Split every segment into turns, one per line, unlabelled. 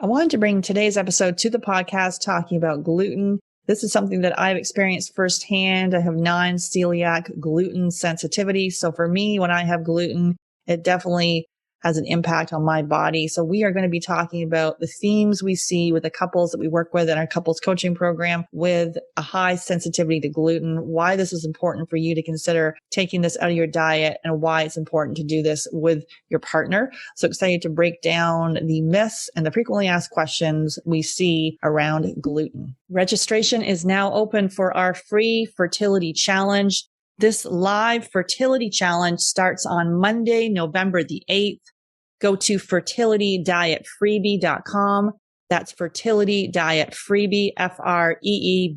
I wanted to bring today's episode to the podcast talking about gluten. This is something that I've experienced firsthand. I have non-celiac gluten sensitivity. So for me, when I have gluten, it definitely has an impact on my body. So we are going to be talking about the themes we see with the couples that we work with in our couples coaching program with a high sensitivity to gluten, why this is important for you to consider taking this out of your diet, and why it's important to do this with your partner. So excited to break down the myths and the frequently asked questions we see around gluten. Registration is now open for our free fertility challenge. This live fertility challenge starts on Monday, November the 8th. Go to fertilitydietfreebie.com. That's fertilitydietfreebie,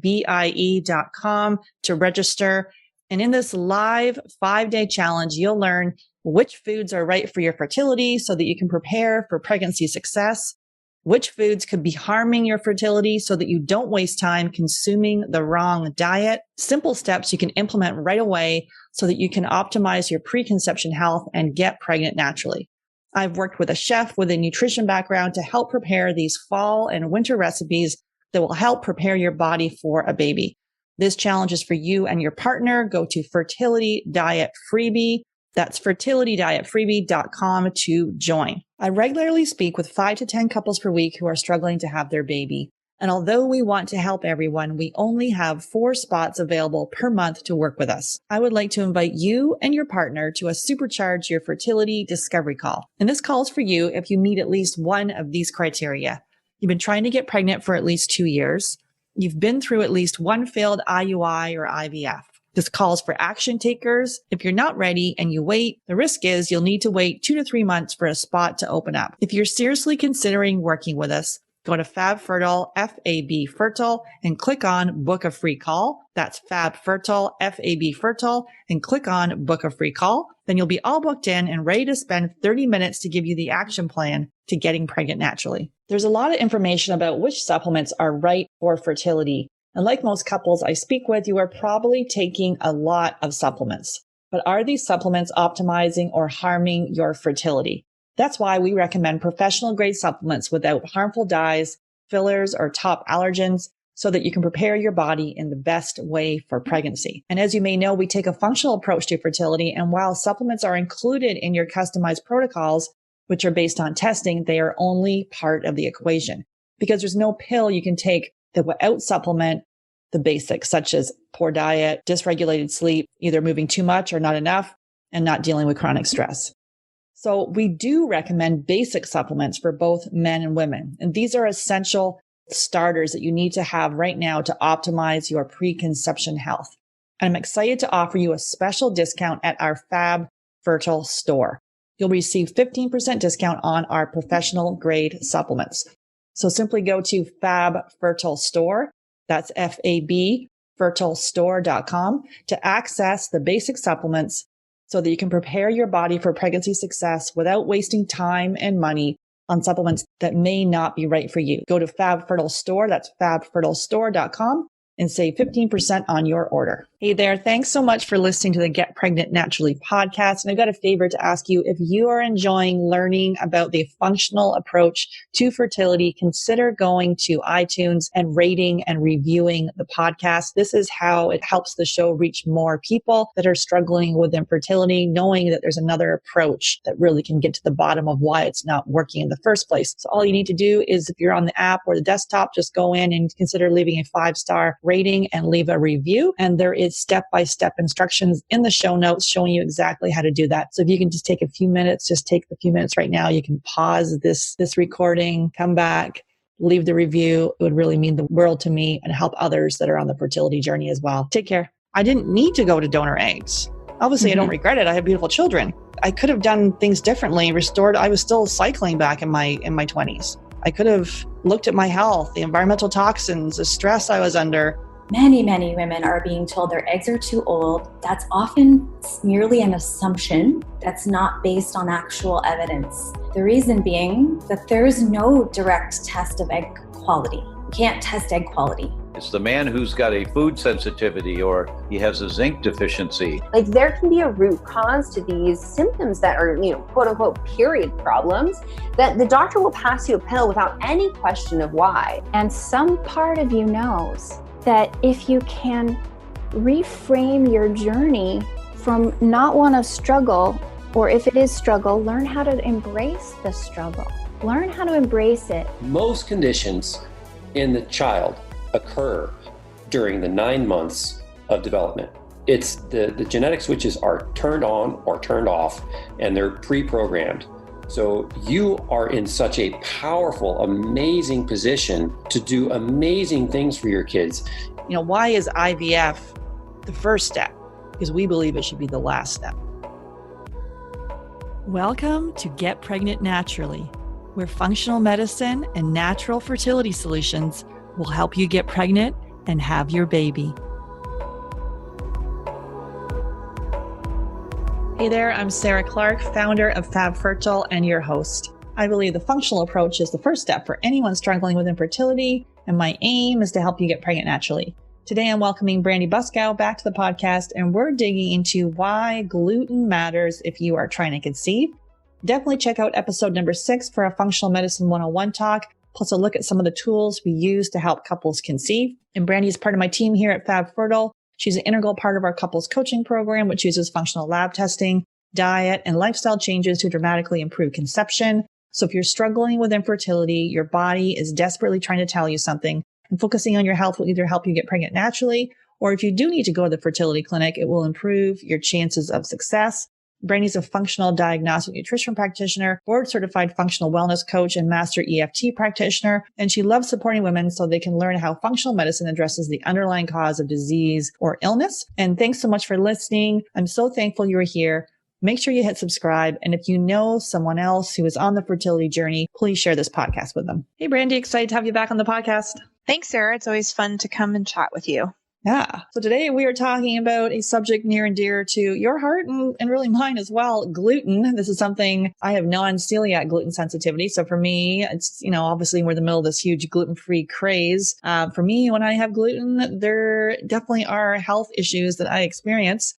FREEBIE.com to register. And in this live 5-day challenge, you'll learn which foods are right for your fertility so that you can prepare for pregnancy success, which foods could be harming your fertility so that you don't waste time consuming the wrong diet, simple steps you can implement right away so that you can optimize your preconception health and get pregnant naturally. I've worked with a chef with a nutrition background to help prepare these fall and winter recipes that will help prepare your body for a baby. This challenge is for you and your partner. Go to Fertility Diet Freebie. That's fertilitydietfreebie.com to join. I regularly speak with 5 to 10 couples per week who are struggling to have their baby. And although we want to help everyone, we only have 4 spots available per month to work with us. I would like to invite you and your partner to a Supercharge Your Fertility Discovery Call. And this call is for you if you meet at least one of these criteria. You've been trying to get pregnant for at least 2 years. You've been through at least one failed IUI or IVF. This calls for action takers. If you're not ready and you wait, the risk is you'll need to wait 2 to 3 months for a spot to open up. If you're seriously considering working with us, go to FabFertile, F-A-B Fertile, and click on Book a Free Call. That's FabFertile, F-A-B Fertile, and click on Book a Free Call. Then you'll be all booked in and ready to spend 30 minutes to give you the action plan to getting pregnant naturally. There's a lot of information about which supplements are right for fertility. And like most couples I speak with, you are probably taking a lot of supplements. But are these supplements optimizing or harming your fertility? That's why we recommend professional grade supplements without harmful dyes, fillers, or top allergens so that you can prepare your body in the best way for pregnancy. And as you may know, we take a functional approach to fertility. And while supplements are included in your customized protocols, which are based on testing, they are only part of the equation because there's no pill you can take that will out-supplement the basics, such as poor diet, dysregulated sleep, either moving too much or not enough, and not dealing with chronic stress. So we do recommend basic supplements for both men and women. And these are essential starters that you need to have right now to optimize your preconception health. And I'm excited to offer you a special discount at our Fab Fertile store. You'll receive 15% discount on our professional grade supplements. So simply go to Fab Fertile Store, that's F-A-B, fertilestore.com, to access the basic supplements so that you can prepare your body for pregnancy success without wasting time and money on supplements that may not be right for you. Go to Fab Fertile Store, that's fabfertilestore.com, and save 15% on your order. Hey there. Thanks so much for listening to the Get Pregnant Naturally podcast. And I've got a favor to ask you. If you are enjoying learning about the functional approach to fertility, consider going to iTunes and rating and reviewing the podcast. This is how it helps the show reach more people that are struggling with infertility, knowing that there's another approach that really can get to the bottom of why it's not working in the first place. So all you need to do is, if you're on the app or the desktop, just go in and consider leaving a 5-star rating and leave a review. And there is step-by-step instructions in the show notes showing you exactly how to do that. So if you can just take a few minutes, just take the few minutes right now. You can pause this recording, come back, leave the review. It would really mean the world to me and help others that are on the fertility journey as well. Take care. I didn't need to go to donor eggs. Obviously, I don't regret it. I have beautiful children. I could have done things differently, restored. I was still cycling back in my 20s. I could have looked at my health, the environmental toxins, the stress I was under.
Many women are being told their eggs are too old. That's often merely an assumption that's not based on actual evidence. The reason being that there is no direct test of egg quality. You can't test egg quality.
It's the man who's got a food sensitivity or he has a zinc deficiency.
Like there can be a root cause to these symptoms that are, quote unquote, period problems, that the doctor will pass you a pill without any question of why.
And some part of you knows that if you can reframe your journey from not want to struggle, or if it is struggle, learn how to embrace the struggle. Learn how to embrace it.
Most conditions in the child occur during the 9 months of development. It's the genetic switches are turned on or turned off, and they're pre-programmed. So you are in such a powerful, amazing position to do amazing things for your kids.
Why is IVF the first step? Because we believe it should be the last step. Welcome to Get Pregnant Naturally, where functional medicine and natural fertility solutions will help you get pregnant and have your baby. Hey there, I'm Sarah Clark, founder of Fab Fertile and your host. I believe the functional approach is the first step for anyone struggling with infertility, and my aim is to help you get pregnant naturally. Today, I'm welcoming Brandy Buskow back to the podcast, and we're digging into why gluten matters if you are trying to conceive. Definitely check out episode number 6 for a Functional Medicine 101 talk, plus a look at some of the tools we use to help couples conceive. And Brandy is part of my team here at Fab Fertile. She's an integral part of our couples coaching program, which uses functional lab testing, diet, and lifestyle changes to dramatically improve conception. So if you're struggling with infertility, your body is desperately trying to tell you something, and focusing on your health will either help you get pregnant naturally, or if you do need to go to the fertility clinic, it will improve your chances of success. Brandy's a functional diagnostic nutrition practitioner, board-certified functional wellness coach, and master EFT practitioner. And she loves supporting women so they can learn how functional medicine addresses the underlying cause of disease or illness. And thanks so much for listening. I'm so thankful you were here. Make sure you hit subscribe. And if you know someone else who is on the fertility journey, please share this podcast with them. Hey, Brandy, excited to have you back on the podcast.
Thanks, Sarah. It's always fun to come and chat with you.
Yeah. So today we are talking about a subject near and dear to your heart and really mine as well, gluten. This is something I have non-celiac gluten sensitivity. So for me, it's, obviously we're in the middle of this huge gluten-free craze. For me, when I have gluten, there definitely are health issues that I experience.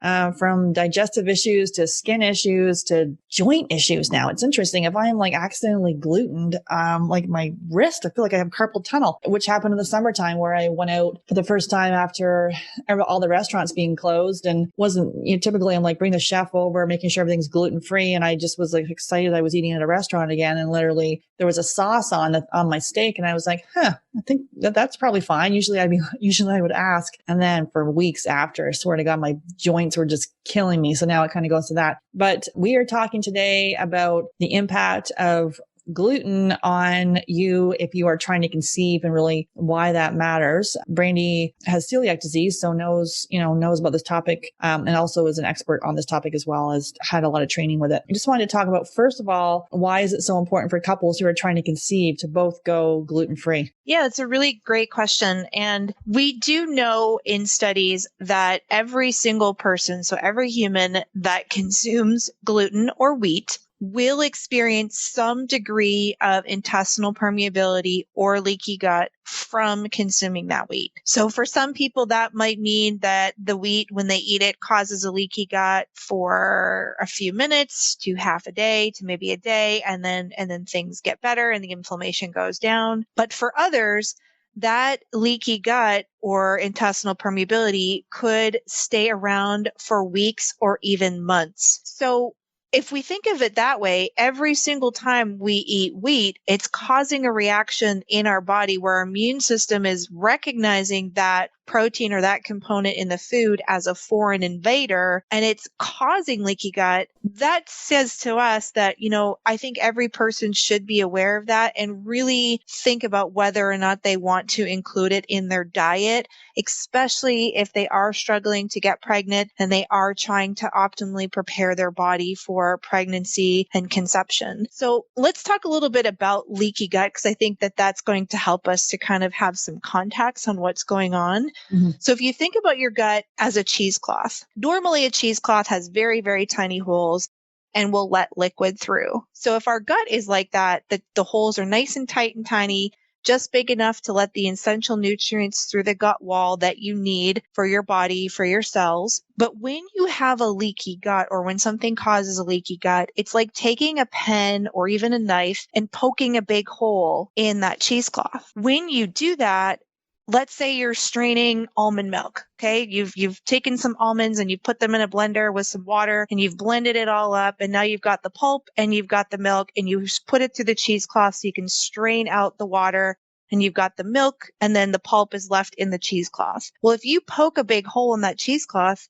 From digestive issues to skin issues to joint issues. Now it's interesting. If I am accidentally glutened, like my wrist, I feel like I have carpal tunnel, which happened in the summertime where I went out for the first time after all the restaurants being closed and wasn't, typically I'm bring the chef over, making sure everything's gluten free. And I just was excited I was eating at a restaurant again. And literally there was a sauce on my steak. And I was like, I think that's probably fine. Usually I would ask. And then for weeks after, I swear to God, my joints were just killing me. So now it kind of goes to that. But we are talking today about the impact of gluten on you if you are trying to conceive and really why that matters. Brandy has celiac disease, so knows about this topic, and also is an expert on this topic as well, as had a lot of training with it. I just wanted to talk about, first of all, why is it so important for couples who are trying to conceive to both go gluten-free?
Yeah, it's a really great question. And we do know in studies that every single person, so every human that consumes gluten or wheat, will experience some degree of intestinal permeability or leaky gut from consuming that wheat. So for some people, that might mean that the wheat, when they eat it, causes a leaky gut for a few minutes to half a day to maybe a day, and then things get better and the inflammation goes down. But for others, that leaky gut or intestinal permeability could stay around for weeks or even months. So if we think of it that way, every single time we eat wheat, it's causing a reaction in our body where our immune system is recognizing that protein or that component in the food as a foreign invader, and it's causing leaky gut. That says to us that, I think every person should be aware of that and really think about whether or not they want to include it in their diet, especially if they are struggling to get pregnant and they are trying to optimally prepare their body for pregnancy and conception. So let's talk a little bit about leaky gut, because I think that that's going to help us to kind of have some context on what's going on. Mm-hmm. So if you think about your gut as a cheesecloth, normally a cheesecloth has very, very tiny holes and will let liquid through. So if our gut is like that, the holes are nice and tight and tiny, just big enough to let the essential nutrients through the gut wall that you need for your body, for your cells. But when you have a leaky gut, or when something causes a leaky gut, it's like taking a pen or even a knife and poking a big hole in that cheesecloth. When you do that, let's say you're straining almond milk. Okay. You've taken some almonds and you put them in a blender with some water and you've blended it all up. And now you've got the pulp and you've got the milk and you put it through the cheesecloth so you can strain out the water, and you've got the milk and then the pulp is left in the cheesecloth. Well, if you poke a big hole in that cheesecloth,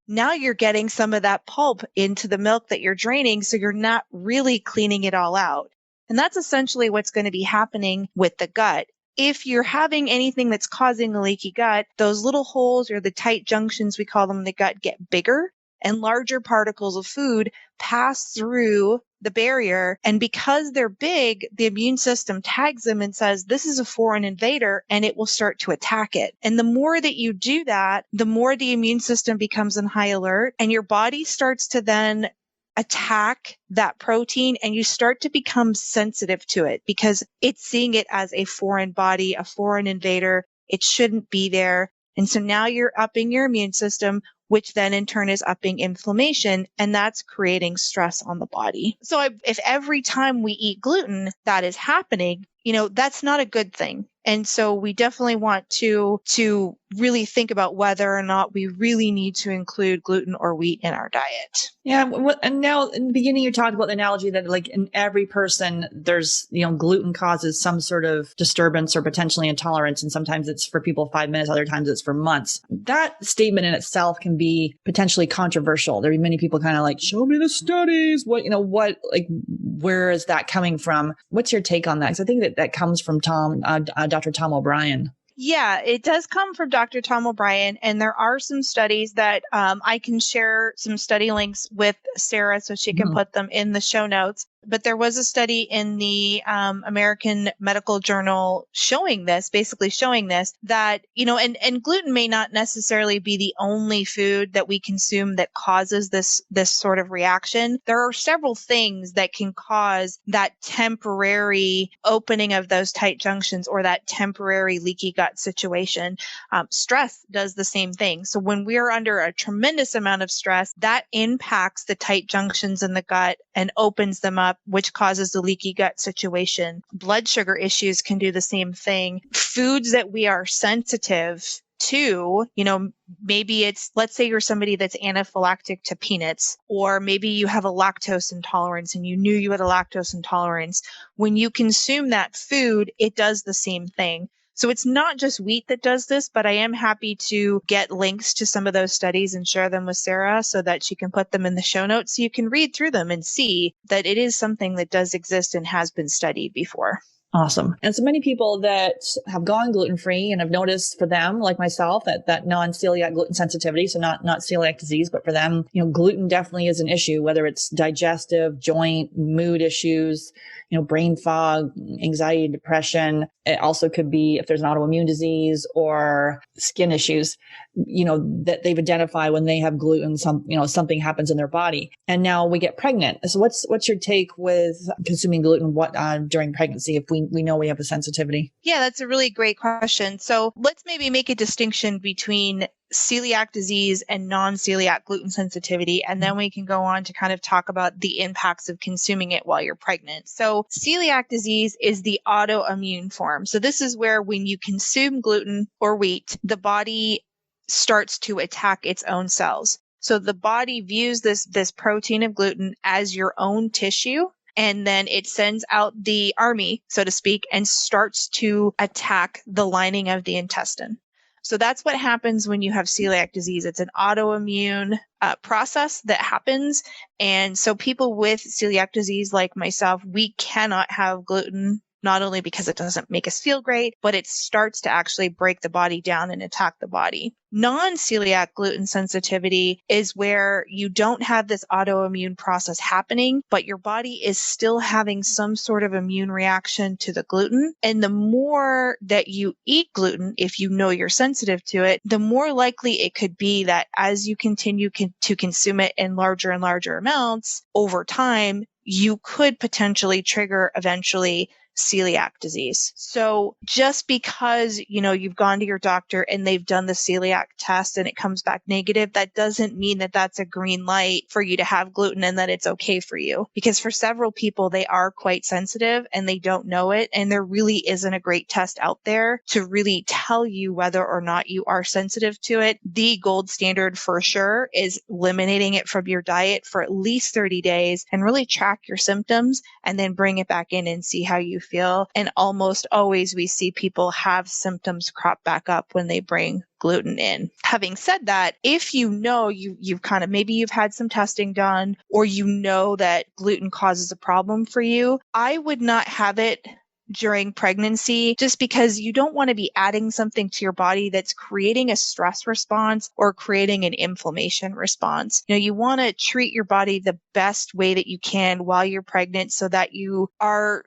now you're getting some of that pulp into the milk that you're draining. So you're not really cleaning it all out. And that's essentially what's going to be happening with the gut. If you're having anything that's causing a leaky gut, those little holes, or the tight junctions, we call them in the gut, get bigger, and larger particles of food pass through the barrier. And because they're big, the immune system tags them and says, this is a foreign invader, and it will start to attack it. And the more that you do that, the more the immune system becomes on high alert, and your body starts to then attack that protein, and you start to become sensitive to it because it's seeing it as a foreign body, a foreign invader. It shouldn't be there. And so now you're upping your immune system, which then in turn is upping inflammation, and that's creating stress on the body. So if every time we eat gluten that is happening, that's not a good thing. And so we definitely want to really think about whether or not we really need to include gluten or wheat in our diet.
Yeah. And now in the beginning, you talked about the analogy that like in every person, there's, gluten causes some sort of disturbance or potentially intolerance. And sometimes it's for people 5 minutes, other times it's for months. That statement in itself can be potentially controversial. There are many people kind of like, show me the studies. Where is that coming from? What's your take on that? Because I think that comes from Dr. Tom O'Brien.
Yeah, it does come from Dr. Tom O'Brien, and there are some studies that I can share some study links with Sarah so she can put them in the show notes. But there was a study in the American Medical Journal basically showing this, that, and gluten may not necessarily be the only food that we consume that causes this sort of reaction. There are several things that can cause that temporary opening of those tight junctions or that temporary leaky gut situation. Stress does the same thing. So when we're under a tremendous amount of stress, that impacts the tight junctions in the gut and opens them up, which causes the leaky gut situation. Blood sugar issues can do the same thing. Foods that we are sensitive to, maybe let's say you're somebody that's anaphylactic to peanuts, or maybe you have a lactose intolerance and you knew you had a lactose intolerance. When you consume that food, it does the same thing. So it's not just wheat that does this, but I am happy to get links to some of those studies and share them with Sarah so that she can put them in the show notes so you can read through them and see that it is something that does exist and has been studied before.
Awesome. And so many people that have gone gluten-free, and I've noticed for them, like myself, that non-celiac gluten sensitivity, so not celiac disease, but for them, gluten definitely is an issue, whether it's digestive, joint, mood issues, brain fog, anxiety, depression. It also could be if there's an autoimmune disease or skin issues, that they've identified when they have gluten, something happens in their body. And now we get pregnant. So what's your take with consuming gluten during pregnancy if we know we have a sensitivity?
Yeah, that's a really great question. So let's maybe make a distinction between celiac disease and non-celiac gluten sensitivity, and then we can go on to kind of talk about the impacts of consuming it while you're pregnant. So celiac disease is the autoimmune form. So this is where when you consume gluten or wheat, the body starts to attack its own cells. So the body views this protein of gluten as your own tissue, and then it sends out the army, so to speak, and starts to attack the lining of the intestine. So that's what happens when you have celiac disease. It's an autoimmune process that happens. And so people with celiac disease like myself, we cannot have gluten, not only because it doesn't make us feel great, but it starts to actually break the body down and attack the body. Non-celiac gluten sensitivity is where you don't have this autoimmune process happening, but your body is still having some sort of immune reaction to the gluten. And the more that you eat gluten, if you know you're sensitive to it, the more likely it could be that as you continue to consume it in larger and larger amounts over time, you could potentially trigger eventually celiac disease. So just because, you've gone to your doctor and they've done the celiac test and it comes back negative, that doesn't mean that that's a green light for you to have gluten and that it's okay for you. Because for several people, they are quite sensitive and they don't know it. And there really isn't a great test out there to really tell you whether or not you are sensitive to it. The gold standard for sure is eliminating it from your diet for at least 30 days and really track your symptoms and then bring it back in and see how you feel. And almost always we see people have symptoms crop back up when they bring gluten in. Having said that, if you've kind of, maybe you've had some testing done or that gluten causes a problem for you, I would not have it during pregnancy, just because you don't want to be adding something to your body that's creating a stress response or creating an inflammation response. You want to treat your body the best way that you can while you're pregnant so that you are,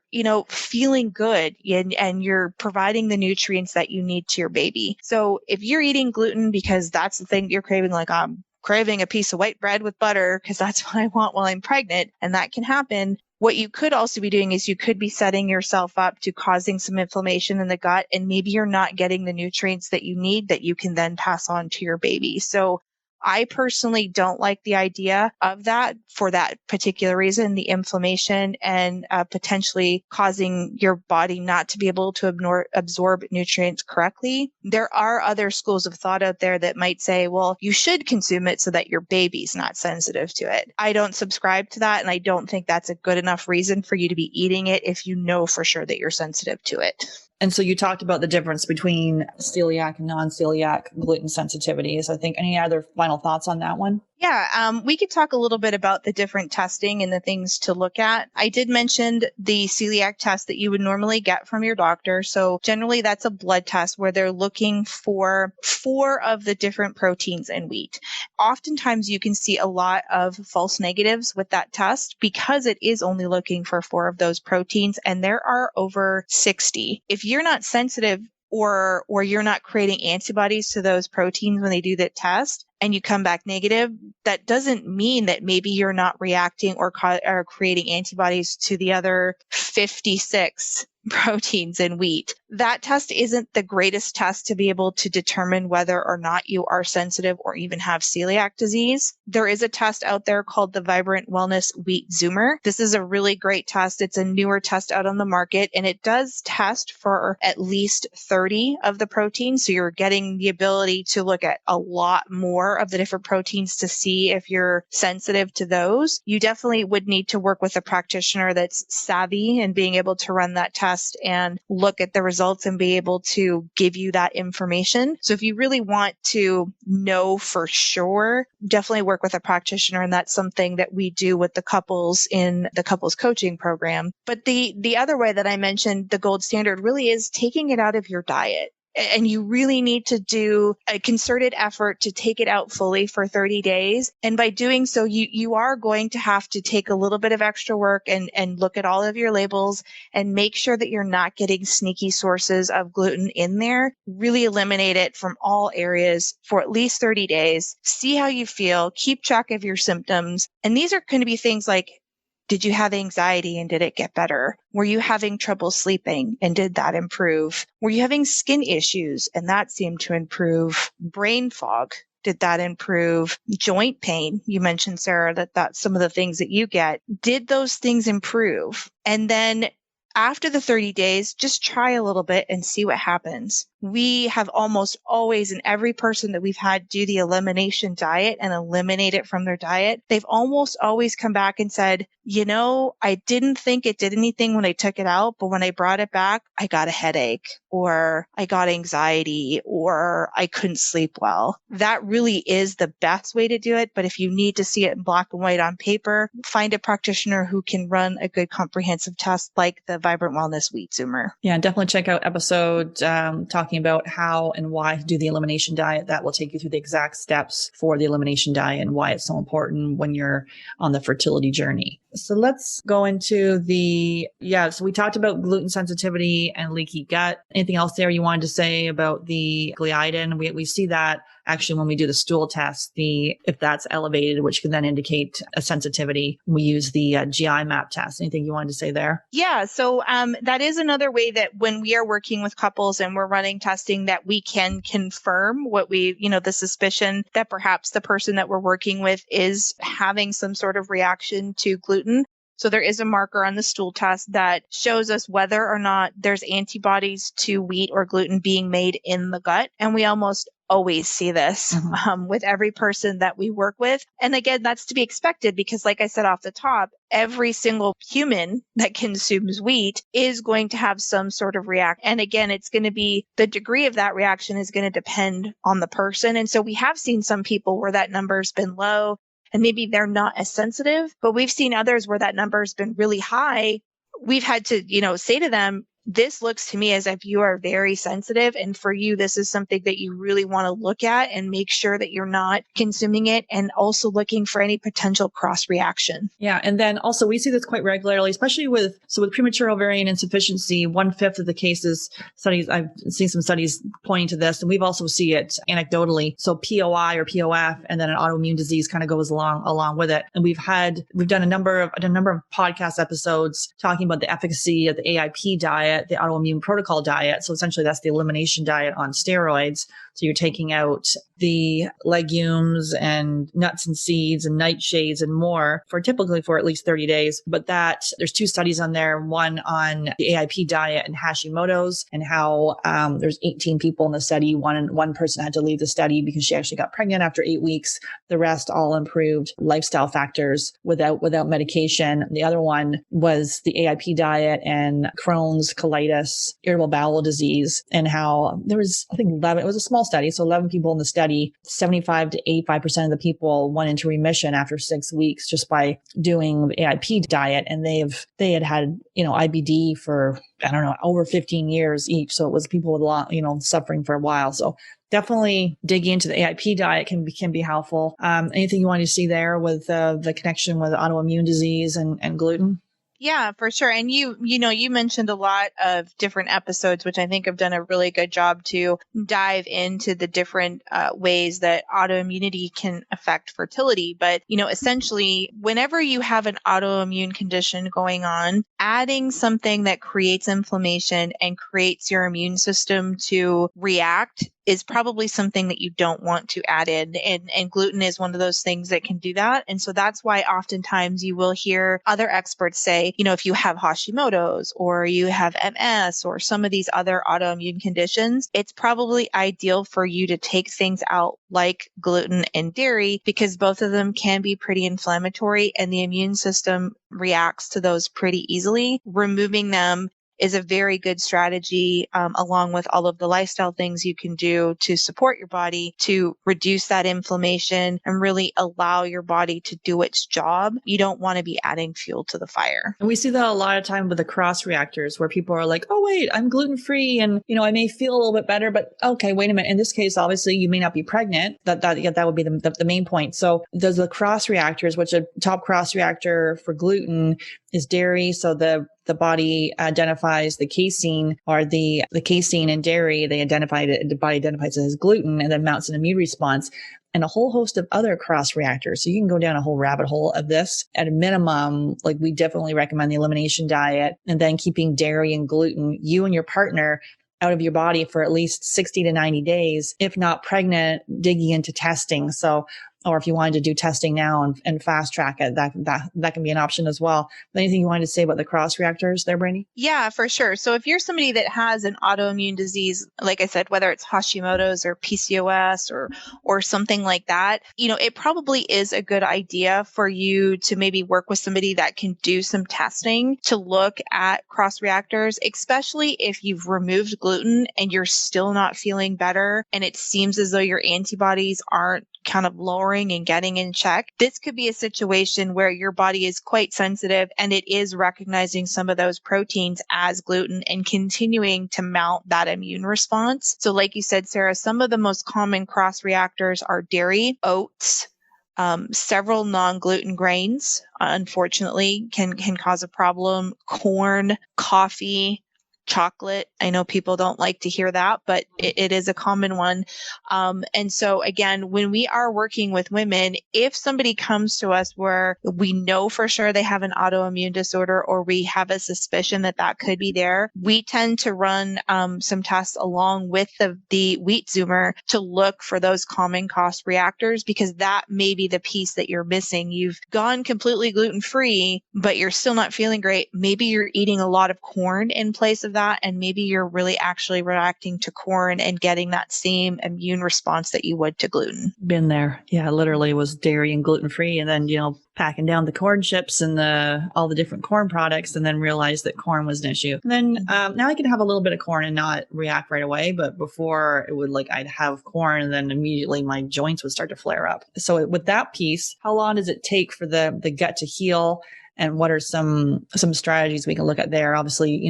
feeling good and you're providing the nutrients that you need to your baby. So if you're eating gluten because that's the thing you're craving, like I'm craving a piece of white bread with butter because that's what I want while I'm pregnant, and that can happen. What you could also be doing is you could be setting yourself up to causing some inflammation in the gut, and maybe you're not getting the nutrients that you need that you can then pass on to your baby. So I personally don't like the idea of that for that particular reason, the inflammation and potentially causing your body not to be able to absorb nutrients correctly. There are other schools of thought out there that might say, well, you should consume it so that your baby's not sensitive to it. I don't subscribe to that, and I don't think that's a good enough reason for you to be eating it if you know for sure that you're sensitive to it.
And so you talked about the difference between celiac and non-celiac gluten sensitivities. I think any other final thoughts on that one?
Yeah, we could talk a little bit about the different testing and the things to look at. I did mention the celiac test that you would normally get from your doctor. So generally that's a blood test where they're looking for 4 of the different proteins in wheat. Oftentimes you can see a lot of false negatives with that test because it is only looking for 4 of those proteins, and there are over 60. If you're not sensitive or you're not creating antibodies to those proteins when they do that test and you come back negative, that doesn't mean that maybe you're not reacting or creating antibodies to the other 56 proteins in wheat. That test isn't the greatest test to be able to determine whether or not you are sensitive or even have celiac disease. There is a test out there called the Vibrant Wellness Wheat Zoomer. This is a really great test. It's a newer test out on the market, and it does test for at least 30 of the proteins. So you're getting the ability to look at a lot more of the different proteins to see if you're sensitive to those. You definitely would need to work with a practitioner that's savvy and being able to run that test and look at the results and be able to give you that information. So if you really want to know for sure, definitely work with a practitioner. And that's something that we do with the couples in the couples coaching program. But the other way that I mentioned, the gold standard really is taking it out of your diet. And you really need to do a concerted effort to take it out fully for 30 days. And by doing so, you are going to have to take a little bit of extra work and look at all of your labels and make sure that you're not getting sneaky sources of gluten in there. Really eliminate it from all areas for at least 30 days. See how you feel. Keep track of your symptoms. And these are going to be things like, did you have anxiety and did it get better? Were you having trouble sleeping and did that improve? Were you having skin issues and that seemed to improve? Brain fog, did that improve? Joint pain, you mentioned, Sarah, that's some of the things that you get. Did those things improve? And then after the 30 days, just try a little bit and see what happens. We have almost always, in every person that we've had do the elimination diet and eliminate it from their diet, they've almost always come back and said, I didn't think it did anything when I took it out, but when I brought it back, I got a headache or I got anxiety or I couldn't sleep well. That really is the best way to do it. But if you need to see it in black and white on paper, find a practitioner who can run a good comprehensive test like the Vibrant Wellness Wheat Zoomer.
Yeah, definitely check out episode talking about how and why to do the elimination diet. That will take you through the exact steps for the elimination diet and why it's so important when you're on the fertility journey. So let's go into so we talked about gluten sensitivity and leaky gut. Anything else there you wanted to say about the gliadin? We see that actually, when we do the stool test, if that's elevated, which can then indicate a sensitivity, we use the GI map test. Anything you wanted to say there?
Yeah. So that is another way that when we are working with couples and we're running testing, that we can confirm what the suspicion that perhaps the person that we're working with is having some sort of reaction to gluten. So there is a marker on the stool test that shows us whether or not there's antibodies to wheat or gluten being made in the gut. And we almost always see this with every person that we work with. And again, that's to be expected because like I said off the top, every single human that consumes wheat is going to have some sort of reaction. And again, it's going to be the degree of that reaction is going to depend on the person. And so we have seen some people where that number's been low and maybe they're not as sensitive, but we've seen others where that number has been really high. We've had to, say to them, this looks to me as if you are very sensitive. And for you, this is something that you really want to look at and make sure that you're not consuming it and also looking for any potential cross reaction.
Yeah. And then also we see this quite regularly, especially with premature ovarian insufficiency, 1/5 of the cases studies, I've seen some studies pointing to this, and we've also see it anecdotally. So POI or POF, and then an autoimmune disease kind of goes along with it. And we've done a number of podcast episodes talking about the efficacy of the AIP diet, the autoimmune protocol diet. So essentially that's the elimination diet on steroids. So you're taking out the legumes and nuts and seeds and nightshades and more typically for at least 30 days. But there's 2 studies on there, one on the AIP diet and Hashimoto's, and how there's 18 people in the study. One person had to leave the study because she actually got pregnant after 8 weeks. The rest all improved lifestyle factors without medication. The other one was the AIP diet and Crohn's, colitis, irritable bowel disease, and how there was, I think 11, it was a small study. So 11 people in the study, 75 to 85% of the people went into remission after 6 weeks just by doing the AIP diet. And they had IBD for, I don't know, over 15 years each. So it was people with a lot, suffering for a while. So definitely digging into the AIP diet can be helpful. Anything you want to see there with the connection with autoimmune disease and gluten?
Yeah, for sure. And you mentioned a lot of different episodes, which I think have done a really good job to dive into the different ways that autoimmunity can affect fertility. But, essentially, whenever you have an autoimmune condition going on, adding something that creates inflammation and creates your immune system to react is probably something that you don't want to add in. And gluten is one of those things that can do that. And so that's why oftentimes you will hear other experts say, if you have Hashimoto's or you have MS or some of these other autoimmune conditions, it's probably ideal for you to take things out like gluten and dairy because both of them can be pretty inflammatory and the immune system reacts to those pretty easily. Removing them is a very good strategy, along with all of the lifestyle things you can do to support your body to reduce that inflammation and really allow your body to do its job. You don't want to be adding fuel to the fire.
And we see that a lot of time with the cross reactors where people are like, oh, wait, I'm gluten-free and, I may feel a little bit better, but okay, wait a minute. In this case, obviously you may not be pregnant. That would be the main point. So there's the cross reactors, which a top cross reactor for gluten is dairy. So the body identifies the casein or the casein in dairy. The body identifies it as gluten and then mounts an immune response. And a whole host of other cross reactors. So you can go down a whole rabbit hole of this. At a minimum, like we definitely recommend the elimination diet and then keeping dairy and gluten, you and your partner, out of your body for at least 60 to 90 days, if not pregnant, digging into testing. So, or if you wanted to do testing now and fast track it, that can be an option as well. Anything you wanted to say about the cross reactors there, Brandy?
Yeah, for sure. So if you're somebody that has an autoimmune disease, like I said, whether it's Hashimoto's or PCOS or something like that, it probably is a good idea for you to maybe work with somebody that can do some testing to look at cross reactors, especially if you've removed gluten and you're still not feeling better and it seems as though your antibodies aren't kind of lowering and getting in check. This could be a situation where your body is quite sensitive and it is recognizing some of those proteins as gluten and continuing to mount that immune response. So like you said, Sarah, some of the most common cross reactors are dairy, oats, several non-gluten grains, unfortunately, can cause a problem. Corn, coffee, chocolate. I know people don't like to hear that, but it is a common one. And so again, when we are working with women, if somebody comes to us where we know for sure they have an autoimmune disorder, or we have a suspicion that that could be there, we tend to run some tests along with the wheat zoomer to look for those common cause reactors, because that may be the piece that you're missing. You've gone completely gluten-free, but you're still not feeling great. Maybe you're eating a lot of corn in place of that, and maybe you're really actually reacting to corn and getting that same immune response that you would to gluten.
Been there. Yeah, literally was dairy and gluten-free, and then, packing down the corn chips and all the different corn products, and then realized that corn was an issue. And then now I can have a little bit of corn and not react right away. But before, it would I'd have corn and then immediately my joints would start to flare up. So with that piece, how long does it take for the gut to heal? And what are some strategies we can look at there? Obviously,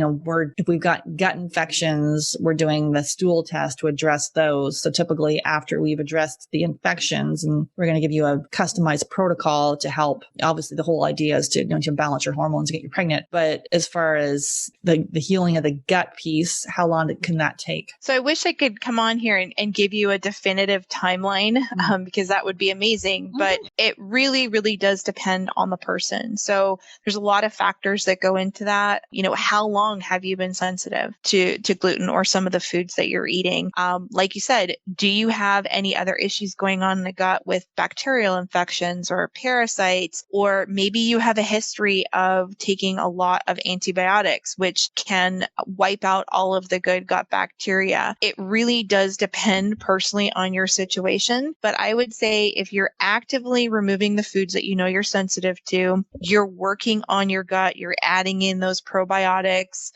if we've got gut infections, we're doing the stool test to address those. So typically after we've addressed the infections, and we're going to give you a customized protocol to help. Obviously, the whole idea is to balance your hormones and get you pregnant. But as far as the healing of the gut piece, how long can that take?
So I wish I could come on here and give you a definitive timeline, because that would be amazing. But it really, really does depend on the person. So there's a lot of factors that go into that. How long have you been sensitive to gluten or some of the foods that you're eating? Like you said, do you have any other issues going on in the gut with bacterial infections or parasites? Or maybe you have a history of taking a lot of antibiotics, which can wipe out all of the good gut bacteria. It really does depend personally on your situation. But I would say if you're actively removing the foods that you're sensitive to, you're working on your gut, you're adding in those probiotics,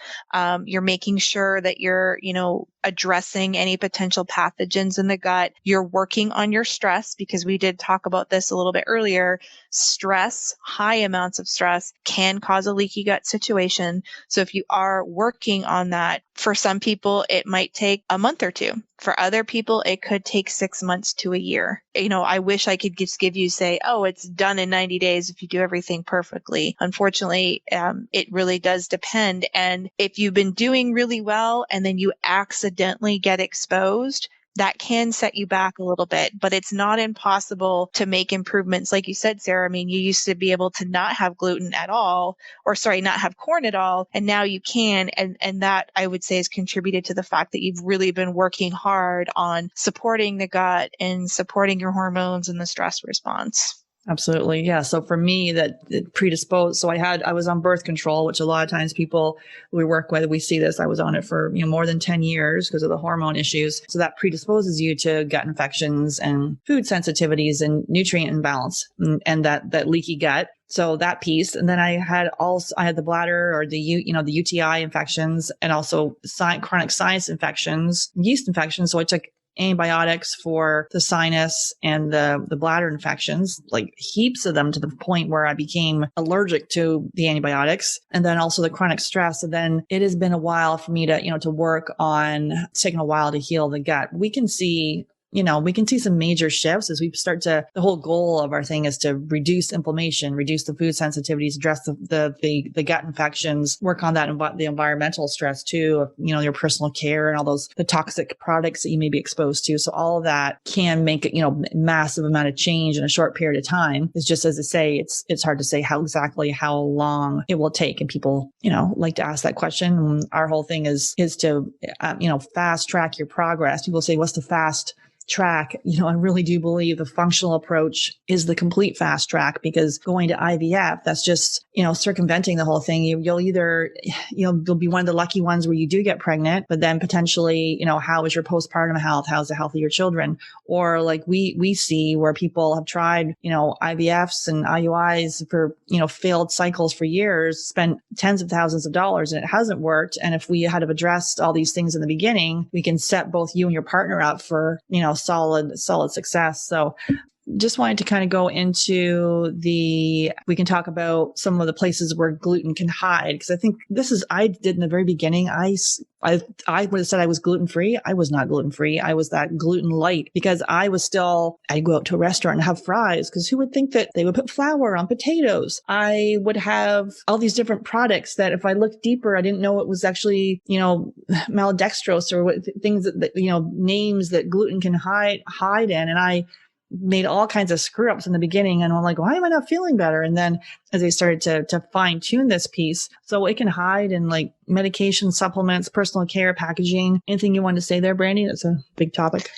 you're making sure that you're, addressing any potential pathogens in the gut. You're working on your stress, because we did talk about this a little bit earlier. Stress, high amounts of stress, can cause a leaky gut situation. So if you are working on that, for some people, it might take a month or two. For other people, it could take 6 months to a year. I wish I could just give you, say, oh, it's done in 90 days if you do everything perfectly. Unfortunately, it really does depend. And if you've been doing really well and then you accidentally get exposed, that can set you back a little bit, but it's not impossible to make improvements. Like you said, Sarah, you used to be able to not have gluten at all, not have corn at all. And now you can. And that, I would say, has contributed to the fact that you've really been working hard on supporting the gut and supporting your hormones and the stress response.
Absolutely. Yeah. So for me, that predisposed. So I was on birth control, which a lot of times people we work with, we see this. I was on it for, more than 10 years because of the hormone issues. So that predisposes you to gut infections and food sensitivities and nutrient imbalance and that leaky gut. So that piece. And then I had the bladder or the UTI infections, and also chronic sinus infections, yeast infections. So I took antibiotics for the sinus and the bladder infections, heaps of them, to the point where I became allergic to the antibiotics, and then also the chronic stress. And then it has been a while for me to work on. It's taken a while to heal the gut. We can see some major shifts as we start the whole goal of our thing is to reduce inflammation, reduce the food sensitivities, address the gut infections, work on that, the environmental stress too, your personal care and all the toxic products that you may be exposed to. So all of that can make it, massive amount of change in a short period of time. It's just, as I say, it's hard to say how long it will take. And people, like to ask that question. And our whole thing is to, fast track your progress. People say, what's the fast track? I really do believe the functional approach is the complete fast track, because going to IVF, that's just, circumventing the whole thing. You'll be one of the lucky ones where you do get pregnant, but then potentially, how is your postpartum health? How's the health of your children? Or we see where people have tried, IVFs and IUIs for, failed cycles for years, spent tens of thousands of dollars, and it hasn't worked. And if we had have addressed all these things in the beginning, we can set both you and your partner up for, solid success. So just wanted to kind of go into we can talk about some of the places where gluten can hide. Because I think I did in the very beginning. I would have said I was gluten-free. I was not gluten-free. I was that gluten light because I'd go out to a restaurant and have fries because who would think that they would put flour on potatoes? I would have all these different products that if I looked deeper, I didn't know it was actually, maltodextrose or things that, names that gluten can hide in. And I made all kinds of screw ups in the beginning. And I'm like, why am I not feeling better? And then as I started to fine tune this piece, so it can hide in like medication, supplements, personal care, packaging. Anything you want to say there, Brandy? That's a big topic.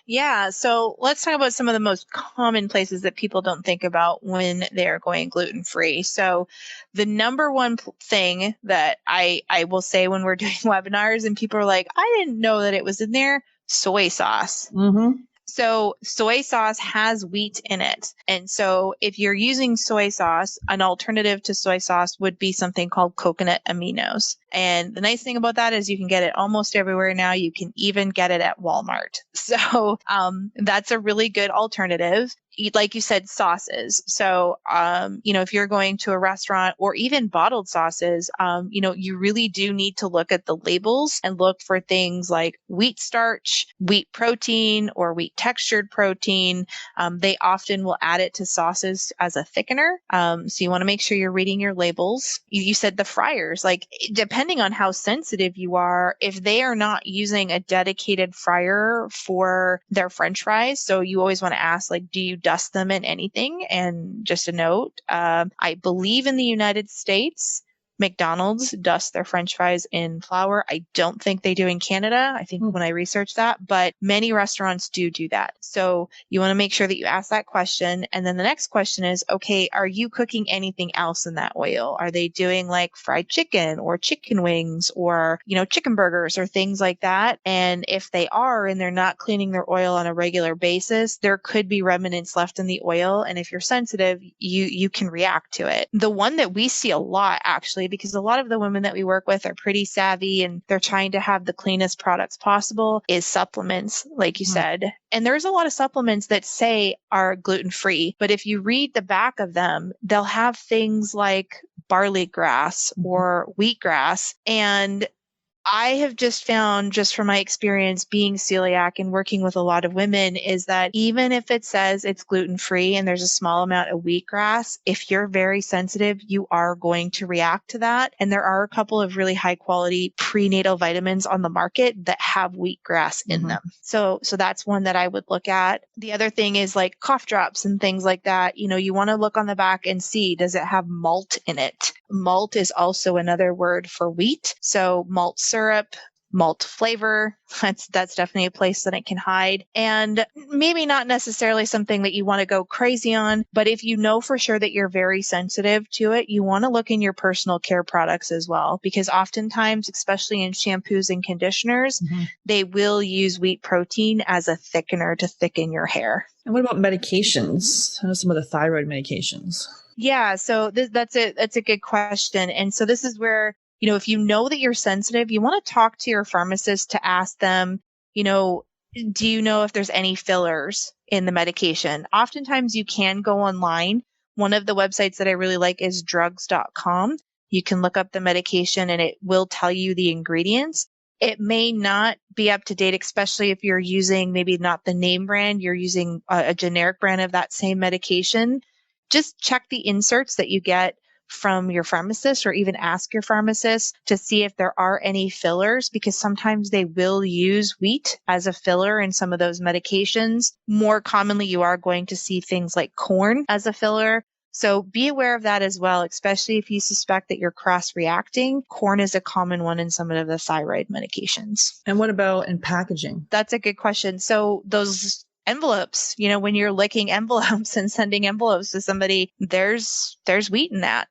Yeah. So let's talk about some of the most common places that people don't think about when they're going gluten-free. So the number one thing that I will say when we're doing webinars and people are like, I didn't know that it was in there, soy sauce.
Mm-hmm.
So soy sauce has wheat in it. And so if you're using soy sauce, an alternative to soy sauce would be something called coconut aminos. And the nice thing about that is you can get it almost everywhere now. You can even get it at Walmart. So that's a really good alternative. Like you said, sauces. So, if you're going to a restaurant or even bottled sauces, you really do need to look at the labels and look for things like wheat starch, wheat protein, or wheat textured protein. They often will add it to sauces as a thickener. So you want to make sure you're reading your labels. You said the fryers, like depending on how sensitive you are, if they are not using a dedicated fryer for their French fries. So you always want to ask, like, do you dust them in anything? And just a note, I believe in the United States, McDonald's dusts their French fries in flour. I don't think they do in Canada. I think when I researched that, but many restaurants do that. So you want to make sure that you ask that question. And then the next question is, okay, are you cooking anything else in that oil? Are they doing like fried chicken or chicken wings or, chicken burgers or things like that? And if they are, and they're not cleaning their oil on a regular basis, there could be remnants left in the oil. And if you're sensitive, you can react to it. The one that we see a lot actually, because a lot of the women that we work with are pretty savvy and they're trying to have the cleanest products possible, is supplements, like you said. And there's a lot of supplements that say are gluten-free, but if you read the back of them, they'll have things like barley grass or wheatgrass. And I have just found, just from my experience being celiac and working with a lot of women, is that even if it says it's gluten-free and there's a small amount of wheatgrass, if you're very sensitive, you are going to react to that. And there are a couple of really high quality prenatal vitamins on the market that have wheatgrass in them. So that's one that I would look at. The other thing is like cough drops and things like that. You want to look on the back and see, does it have malt in it? Malt is also another word for wheat. So malt syrup, malt flavor, that's definitely a place that it can hide. And maybe not necessarily something that you want to go crazy on, but if you know for sure that you're very sensitive to it, you want to look in your personal care products as well, because oftentimes, especially in shampoos and conditioners, they will use wheat protein as a thickener to thicken your hair.
And what about medications? I know some of the thyroid medications.
Yeah, so that's a good question. And so this is where, if you know that you're sensitive, you want to talk to your pharmacist to ask them, do you know if there's any fillers in the medication? Oftentimes you can go online. One of the websites that I really like is drugs.com. You can look up the medication and it will tell you the ingredients. It may not be up to date, especially if you're using maybe not the name brand, you're using a generic brand of that same medication. Just check the inserts that you get from your pharmacist, or even ask your pharmacist to see if there are any fillers, because sometimes they will use wheat as a filler in some of those medications. More commonly, you are going to see things like corn as a filler. So be aware of that as well, especially if you suspect that you're cross-reacting. Corn is a common one in some of the thyroid medications.
And what about in packaging?
That's a good question. So those envelopes, when you're licking envelopes and sending envelopes to somebody, there's wheat in that.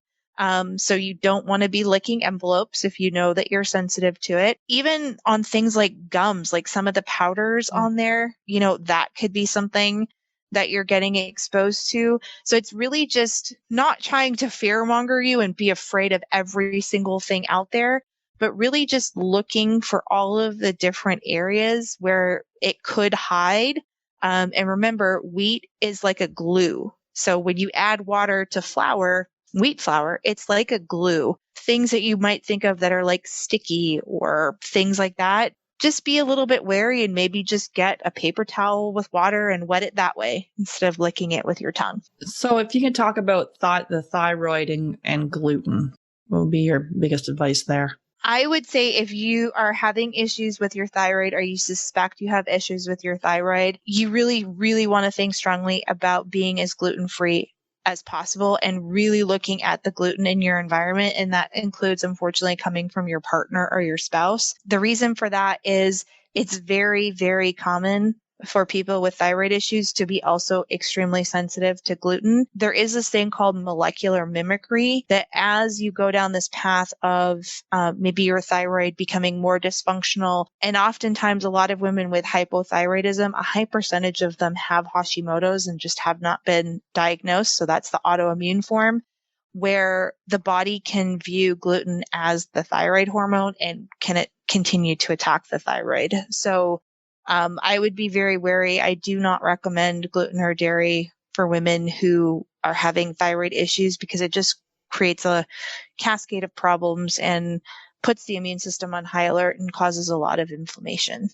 So you don't want to be licking envelopes if you know that you're sensitive to it. Even on things like gums, like some of the powders on there, that could be something that you're getting exposed to. So it's really just not trying to fearmonger you and be afraid of every single thing out there, but really just looking for all of the different areas where it could hide. And remember, wheat is like a glue. So when you add water to flour, wheat flour, it's like a glue. Things that you might think of that are like sticky or things like that, just be a little bit wary and maybe just get a paper towel with water and wet it that way instead of licking it with your tongue.
So if you can talk about the thyroid and gluten, what would be your biggest advice there?
I would say if you are having issues with your thyroid or you suspect you have issues with your thyroid, you really, really want to think strongly about being as gluten-free as possible and really looking at the gluten in your environment. And that includes, unfortunately, coming from your partner or your spouse. The reason for that is it's very, very common for people with thyroid issues to be also extremely sensitive to gluten. There is this thing called molecular mimicry that as you go down this path of maybe your thyroid becoming more dysfunctional, and oftentimes a lot of women with hypothyroidism, a high percentage of them have Hashimoto's and just have not been diagnosed. So that's the autoimmune form, where the body can view gluten as the thyroid hormone and can it continue to attack the thyroid. So I would be very wary. I do not recommend gluten or dairy for women who are having thyroid issues because it just creates a cascade of problems and puts the immune system on high alert and causes a lot of inflammation.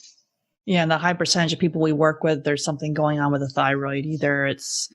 Yeah, and the high percentage of people we work with, there's something going on with the thyroid. Either it's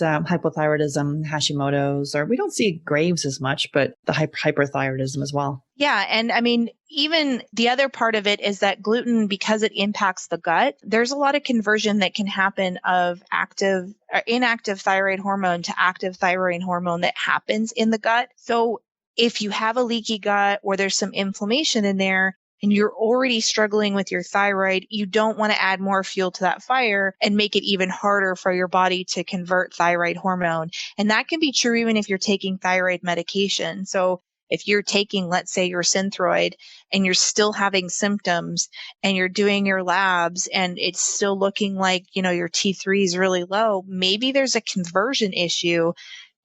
hypothyroidism, Hashimoto's, or we don't see Graves as much, but the hyperthyroidism as well.
Yeah. And I mean, even the other part of it is that gluten, because it impacts the gut, there's a lot of conversion that can happen of active or inactive thyroid hormone to active thyroid hormone that happens in the gut. So if you have a leaky gut or there's some inflammation in there, and you're already struggling with your thyroid, you don't want to add more fuel to that fire and make it even harder for your body to convert thyroid hormone. And that can be true even if you're taking thyroid medication. So if you're taking, let's say, your Synthroid and you're still having symptoms and you're doing your labs and it's still looking like, your T3 is really low, maybe there's a conversion issue.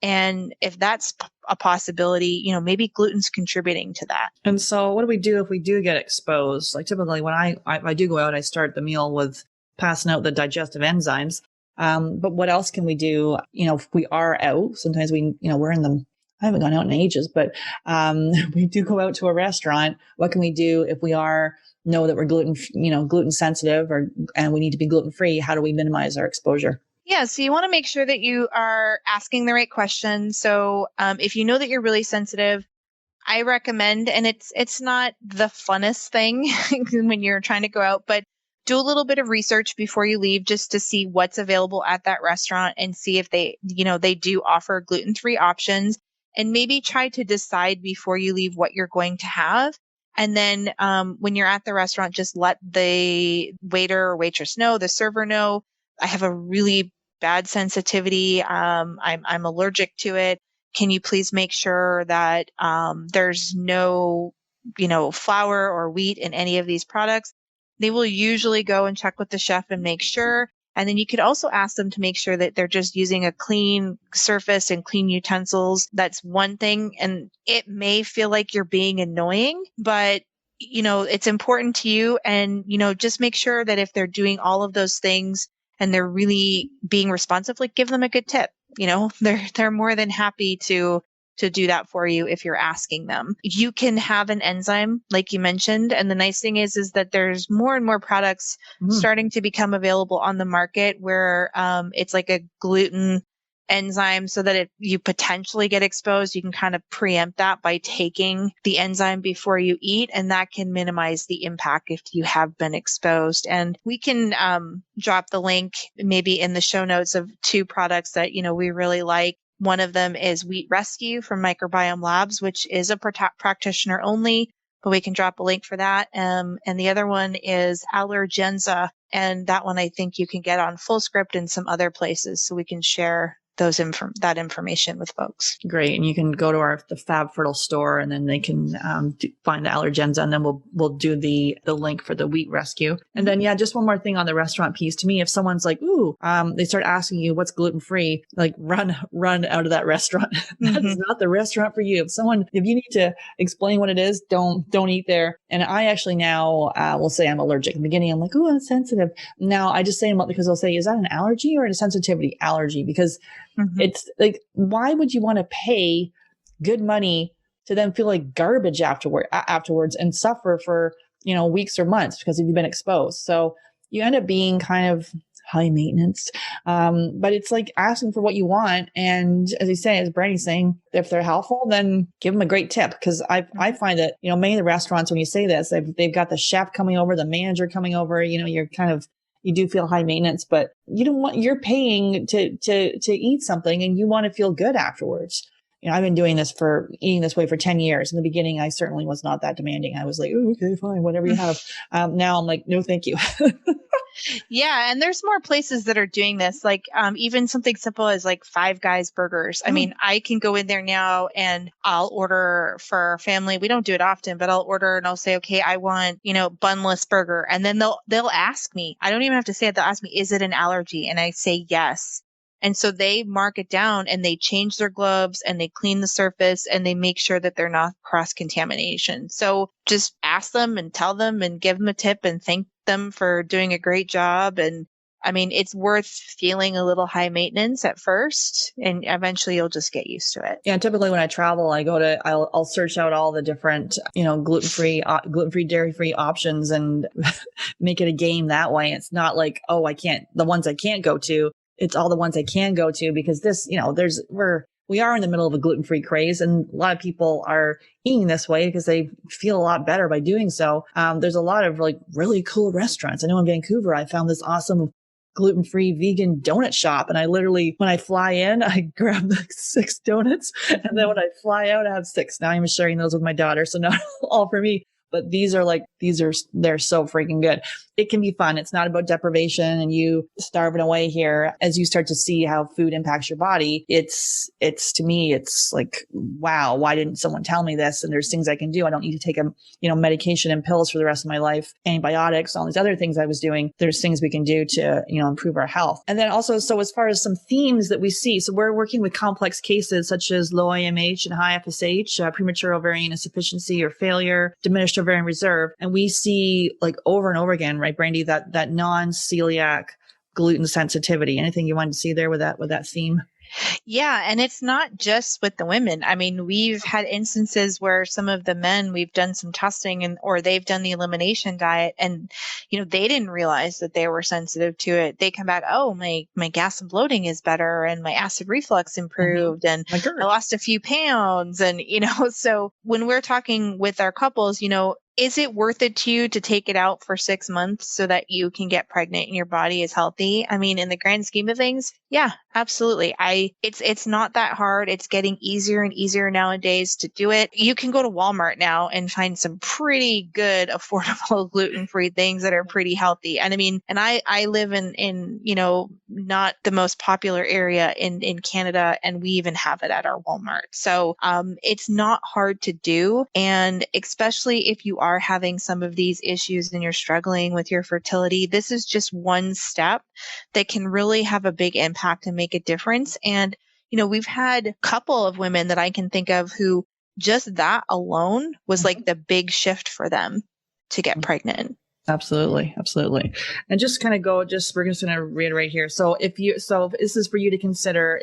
And if that's a possibility, maybe gluten's contributing to that.
And so what do we do if we do get exposed? Like typically when I do go out, I start the meal with passing out the digestive enzymes. But what else can we do? If we are out, sometimes we're in them. I haven't gone out in ages, but we do go out to a restaurant. What can we do if we know that we're gluten sensitive and we need to be gluten free? How do we minimize our exposure?
Yeah, so you want to make sure that you are asking the right questions. So if you know that you're really sensitive, I recommend, and it's not the funnest thing when you're trying to go out, but do a little bit of research before you leave just to see what's available at that restaurant and see if they do offer gluten-free options, and maybe try to decide before you leave what you're going to have. And then when you're at the restaurant, just let the waiter or waitress know, the server know, I have a really bad sensitivity. I'm allergic to it. Can you please make sure that there's no, flour or wheat in any of these products? They will usually go and check with the chef and make sure. And then you could also ask them to make sure that they're just using a clean surface and clean utensils. That's one thing. And it may feel like you're being annoying, but it's important to you. And, just make sure that if they're doing all of those things and they're really being responsive, like give them a good tip. They're more than happy to do that for you if you're asking them. You can have an enzyme, like you mentioned. And the nice thing is that there's more and more products starting to become available on the market where it's like a gluten enzyme, so that if you potentially get exposed, you can kind of preempt that by taking the enzyme before you eat, and that can minimize the impact if you have been exposed. And we can drop the link maybe in the show notes of two products that we really like. One of them is Wheat Rescue from Microbiome Labs, which is a practitioner only, but we can drop a link for that. And the other one is Allergenza, and that one I think you can get on Fullscript and some other places, so we can share that information with folks.
Great. And you can go to the Fab Fertile store, and then they can find the allergens, and then we'll do the link for the wheat rescue. And then, just one more thing on the restaurant piece. To me, if someone's like, ooh, they start asking you what's gluten-free, like run out of that restaurant. That is not the restaurant for you. If you need to explain what it is, don't eat there. And I actually now will say I'm allergic. In the beginning, I'm like, oh, I'm sensitive. Now I just say I'm because they'll say, is that an allergy or a sensitivity? Allergy, because it's like, why would you want to pay good money to then feel like garbage afterwards and suffer for, weeks or months because you've been exposed? So you end up being kind of high maintenance. But it's like asking for what you want. And as Brandy's saying, if they're helpful, then give them a great tip. Cause I find that, many of the restaurants, when you say this, they've got the chef coming over, the manager coming over, you're you do feel high maintenance, but you're paying to eat something and you want to feel good afterwards. I've been eating this way for 10 years. In the beginning, I certainly was not that demanding. I was like, oh, okay, fine, whatever you have. Now I'm like, no, thank you.
Yeah. And there's more places that are doing this, like even something simple as like Five Guys burgers. I mean, I can go in there now and I'll order for our family. We don't do it often, but I'll order and I'll say, okay, I want, bunless burger. And then they'll ask me, I don't even have to say it. They'll ask me, is it an allergy? And I say, yes. And so they mark it down and they change their gloves and they clean the surface and they make sure that they're not cross contamination. So just ask them and tell them and give them a tip and thank them for doing a great job. And I mean, it's worth feeling a little high maintenance at first, and eventually you'll just get used to it.
Yeah. Typically when I travel, I'll search out all the different, gluten-free, dairy-free options and make it a game that way. It's not like, oh, the ones I can't go to. It's all the ones I can go to, because this, we are in the middle of a gluten-free craze, and a lot of people are eating this way because they feel a lot better by doing so. There's a lot of really cool restaurants. I know in Vancouver, I found this awesome gluten-free vegan donut shop. And I literally, when I fly in, I grab 6 donuts. And then when I fly out, I have 6. Now I'm sharing those with my daughter. So not all for me. But they're so freaking good. It can be fun. It's not about deprivation and you starving away here. As you start to see how food impacts your body, it's to me, it's like, wow, why didn't someone tell me this? And there's things I can do. I don't need to take medication and pills for the rest of my life, antibiotics, all these other things I was doing. There's things we can do to, improve our health. And then also, so as far as some themes that we see, so we're working with complex cases such as low AMH and high FSH, premature ovarian insufficiency or failure, diminished ovarian reserve. And we see over and over again, right, Brandy, that non-celiac gluten sensitivity. Anything you wanted to see there with that theme?
Yeah. And it's not just with the women. I mean, we've had instances where some of the men, we've done some testing or they've done the elimination diet and, they didn't realize that they were sensitive to it. They come back, oh, my gas and bloating is better and my acid reflux improved and I lost a few pounds. And, so when we're talking with our couples, is it worth it to you to take it out for 6 months so that you can get pregnant and your body is healthy? I mean, in the grand scheme of things, yeah, absolutely. It's not that hard. It's getting easier and easier nowadays to do it. You can go to Walmart now and find some pretty good, affordable gluten-free things that are pretty healthy. And I mean, and I live in not the most popular area in Canada, and we even have it at our Walmart. So it's not hard to do. And especially if you are having some of these issues and you're struggling with your fertility, this is just one step that can really have a big impact and make a difference. And, we've had a couple of women that I can think of who just that alone was like the big shift for them to get pregnant.
Absolutely. Absolutely. And just kind of we're just going to reiterate here. So this is for you to consider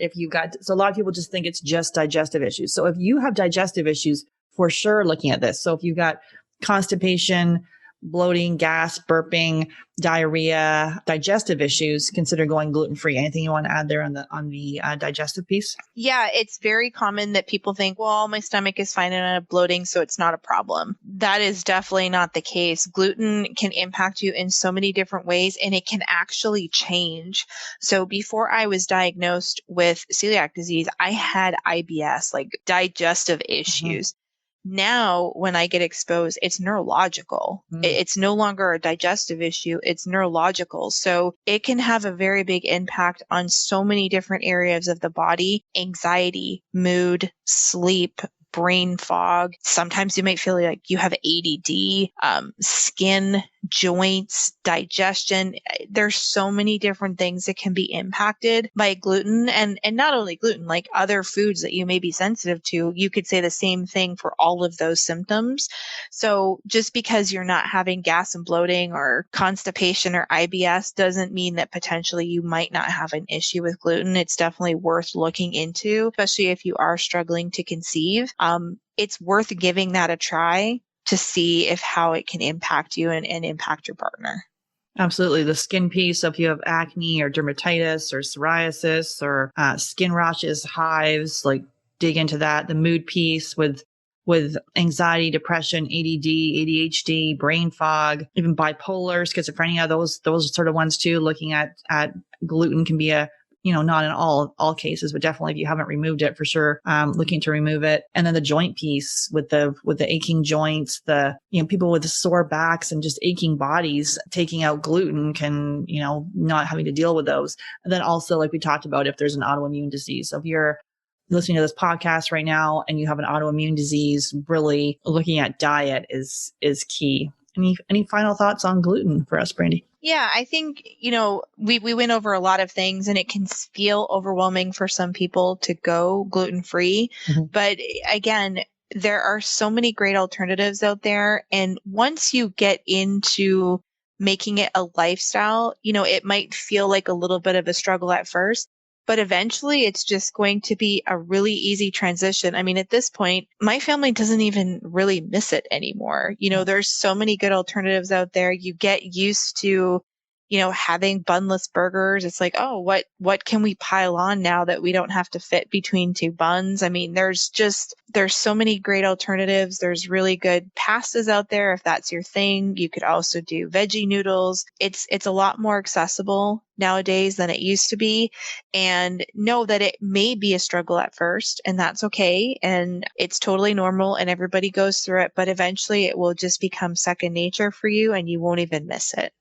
so a lot of people just think it's just digestive issues. So if you have digestive issues, for sure, looking at this. So if you've got constipation, bloating, gas, burping, diarrhea, digestive issues, consider going gluten-free. Anything you want to add there on the digestive piece?
Yeah, it's very common that people think, well, my stomach is fine and I have bloating, so it's not a problem. That is definitely not the case. Gluten can impact you in so many different ways, and it can actually change. So before I was diagnosed with celiac disease, I had IBS, like digestive issues. Now, when I get exposed, it's neurological. It's no longer a digestive issue. It's neurological. So it can have a very big impact on so many different areas of the body: anxiety, mood, sleep, brain fog. Sometimes you might feel like you have ADD, skin, joints, digestion. There's so many different things that can be impacted by gluten, and not only gluten, like other foods that you may be sensitive to. You could say the same thing for all of those symptoms. So just because you're not having gas and bloating or constipation or IBS doesn't mean that potentially you might not have an issue with gluten. It's definitely worth looking into, especially if you are struggling to conceive. It's worth giving that a try to see if how it can impact you and impact your partner.
Absolutely. The skin piece, so if you have acne or dermatitis or psoriasis or skin rashes, hives, like dig into that. The mood piece with anxiety, depression, ADD, ADHD, brain fog, even bipolar, schizophrenia, those sort of ones too. Looking at gluten can be not in all cases, but definitely if you haven't removed it, for sure, looking to remove it. And then the joint piece with the aching joints, people with sore backs and just aching bodies, taking out gluten can, not having to deal with those. And then also, like we talked about, if there's an autoimmune disease. So if you're listening to this podcast right now and you have an autoimmune disease, really looking at diet is key. Any final thoughts on gluten for us, Brandy?
Yeah, I think, we went over a lot of things, and it can feel overwhelming for some people to go gluten-free. Mm-hmm. But again, there are so many great alternatives out there. And once you get into making it a lifestyle, it might feel like a little bit of a struggle at first. But eventually it's just going to be a really easy transition. I mean, at this point, my family doesn't even really miss it anymore. There's so many good alternatives out there. You get used to, having bunless burgers. It's like, oh, what can we pile on now that we don't have to fit between two buns? I mean, there's so many great alternatives. There's really good pastas out there. If that's your thing, you could also do veggie noodles. It's a lot more accessible nowadays than it used to be. And know that it may be a struggle at first, and that's okay. And it's totally normal, and everybody goes through it, but eventually it will just become second nature for you, and you won't even miss it.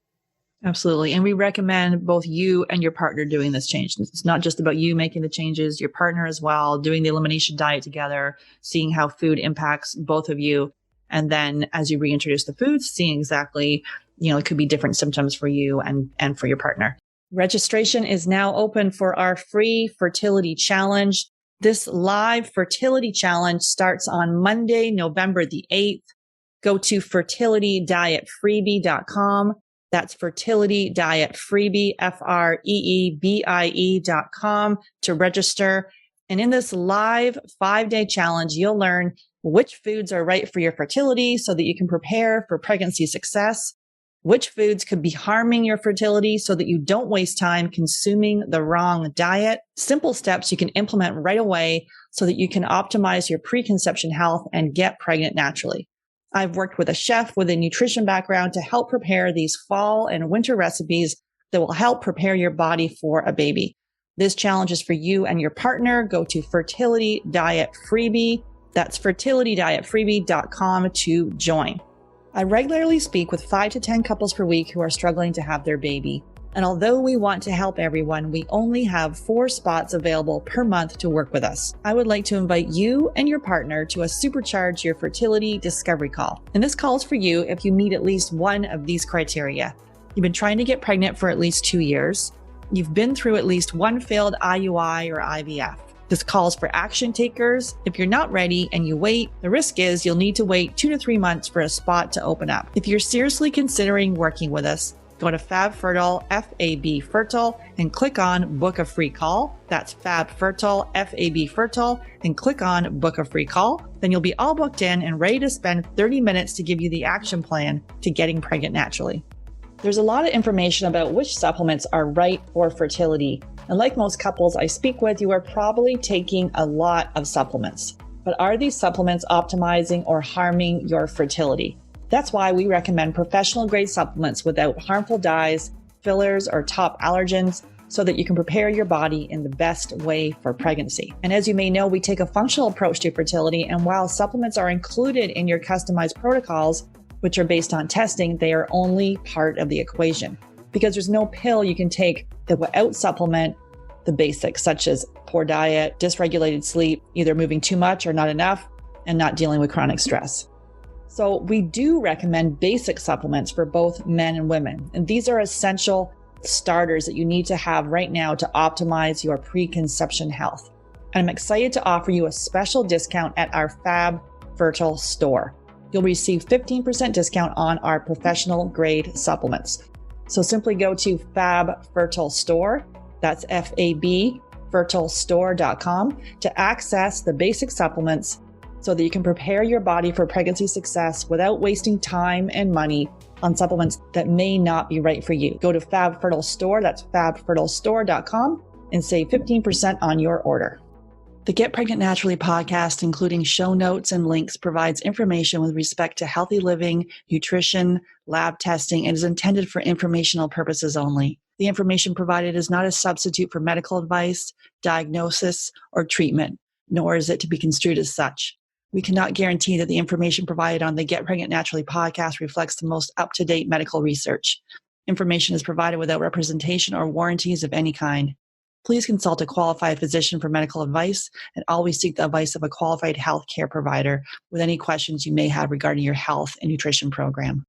Absolutely. And we recommend both you and your partner doing this change. It's not just about you making the changes, your partner as well, doing the elimination diet together, seeing how food impacts both of you. And then as you reintroduce the foods, seeing exactly, it could be different symptoms for you and for your partner. Registration is now open for our free fertility challenge. This live fertility challenge starts on Monday, November the 8th. Go to fertilitydietfreebie.com. That's fertilitydietfreebie, FREEBIE.com to register. And in this live 5-day challenge, you'll learn which foods are right for your fertility so that you can prepare for pregnancy success, which foods could be harming your fertility so that you don't waste time consuming the wrong diet, simple steps you can implement right away so that you can optimize your preconception health and get pregnant naturally. I've worked with a chef with a nutrition background to help prepare these fall and winter recipes that will help prepare your body for a baby. This challenge is for you and your partner. Go to Fertility Diet Freebie. That's fertilitydietfreebie.com to join. I regularly speak with 5 to 10 couples per week who are struggling to have their baby. And although we want to help everyone, we only have 4 spots available per month to work with us. I would like to invite you and your partner to a Supercharge Your Fertility Discovery Call. And this call is for you if you meet at least one of these criteria. You've been trying to get pregnant for at least 2 years. You've been through at least one failed IUI or IVF. This calls for action takers. If you're not ready and you wait, the risk is you'll need to wait 2 to 3 months for a spot to open up. If you're seriously considering working with us, go to FabFertile, F-A-B Fertile, and click on Book a Free Call. That's FabFertile, F-A-B Fertile, and click on Book a Free Call. Then you'll be all booked in and ready to spend 30 minutes to give you the action plan to getting pregnant naturally. There's a lot of information about which supplements are right for fertility. And like most couples I speak with, you are probably taking a lot of supplements. But are these supplements optimizing or harming your fertility? That's why we recommend professional grade supplements without harmful dyes, fillers, or top allergens. so that you can prepare your body in the best way for pregnancy. And as you may know, we take a functional approach to fertility, and while supplements are included in your customized protocols, which are based on testing, they are only part of the equation, because there's no pill you can take that will out-supplement the basics, such as poor diet, dysregulated sleep, either moving too much or not enough, and not dealing with chronic stress. So we do recommend basic supplements for both men and women, and these are essential starters that you need to have right now to optimize your preconception health. And I'm excited to offer you a special discount at our Fab Fertile store. You'll receive 15% discount on our professional grade supplements. So simply go to Fab Fertile Store, that's FAB, fertilestore.com, to access the basic supplements so that you can prepare your body for pregnancy success without wasting time and money on supplements that may not be right for you. Go to Fab Fertile Store, that's fabfertilestore.com, and save 15% on your order. The Get Pregnant Naturally podcast, including show notes and links, provides information with respect to healthy living, nutrition, lab testing, and is intended for informational purposes only. The information provided is not a substitute for medical advice, diagnosis, or treatment, nor is it to be construed as such. We cannot guarantee that the information provided on the Get Pregnant Naturally podcast reflects the most up-to-date medical research. Information is provided without representation or warranties of any kind. Please consult a qualified physician for medical advice and always seek the advice of a qualified healthcare provider with any questions you may have regarding your health and nutrition program.